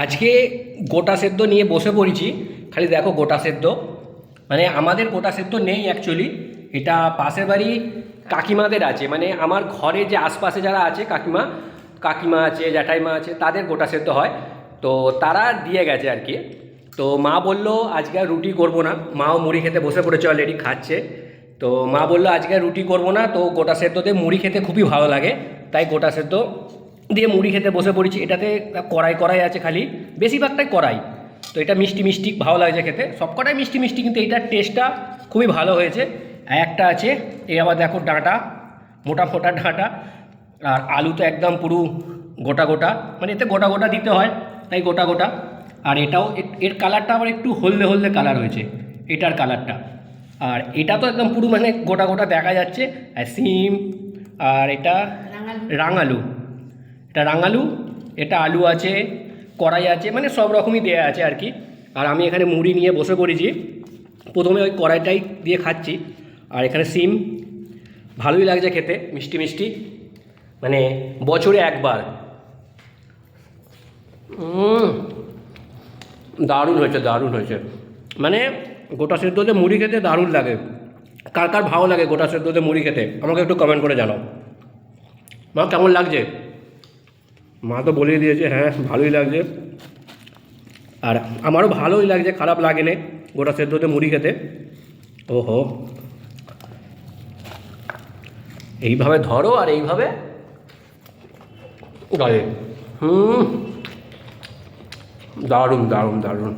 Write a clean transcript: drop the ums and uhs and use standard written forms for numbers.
আজকে গোটা সেদ্ধ নিয়ে বসে পড়েছি। খালি দেখো গোটা সেদ্ধ, মানে আমাদের গোটা সেদ্ধ নেই অ্যাকচুয়ালি, এটা পাশের বাড়ি কাকিমাদের আছে, মানে আমার ঘরে যে আশপাশে যারা আছে কাকিমা কাকিমা আছে, জ্যাঠাইমা আছে, তাদের গোটা সেদ্ধ হয়। তো তারা দিয়ে গেছে আর কি। তো মা বলল আজকে আর রুটি করবো না, মাও মুড়ি খেতে বসে পড়েছে, অলরেডি খাচ্ছে। তো মা বললো আজকে আর রুটি করবো না, তো গোটা সেদ্ধতে মুড়ি খেতে খুবই ভালো লাগে, তাই গোটা সেদ্ধ দিয়ে মুড়ি খেতে বসে পড়েছি। এটাতে কড়াই কড়াই আছে, খালি বেশিরভাগটাই কড়াই। তো এটা মিষ্টি মিষ্টি ভালো লাগছে খেতে, সবকটাই মিষ্টি মিষ্টি, কিন্তু এইটার টেস্টটা খুবই ভালো হয়েছে। একটা আছে, এই আবার দেখো ডাঁটা, মোটা মোটা ডাঁটা, আর আলু তো একদম পুরো গোটা গোটা, মানে এতে গোটা গোটা দিতে হয়, তাই গোটা গোটা। আর এটাও এর কালারটা আবার একটু হলদে হলদে কালার হয়েছে এটার কালারটা। আর এটা তো একদম পুরো মানে গোটা গোটা দেখা যাচ্ছে। আর সিম, আর এটা রাঙালু, এটা রাঙালু, এটা আলু আছে, কড়াই আছে, মানে সব রকমই দেয়া আছে আর কি। আর আমি এখানে মুড়ি নিয়ে বসে পড়েছি, প্রথমে ওই কড়াইটাই দিয়ে খাচ্ছি। আর এখানে সিম, ভালোই লাগছে খেতে, মিষ্টি মিষ্টি, মানে বছরে একবার। দারুণ হয়েছে, দারুণ হয়েছে, মানে গোটা সেদ্ধতে মুড়ি খেতে দারুণ লাগে। কার কার ভালো লাগে গোটা সেদ্ধতে মুড়ি খেতে আমাকে একটু কমেন্ট করে জানাও। মা কেমন লাগছে? মা তো বলেই দিয়েছে হ্যাঁ ভালোই লাগছে, আর আমারও ভালোই লাগছে, খারাপ লাগে না গোটা সেদ্ধতে মুড়ি খেতে। ওহো, এইভাবে ধরো আর এইভাবে গায়ে, দারুণ দারুণ দারুণ।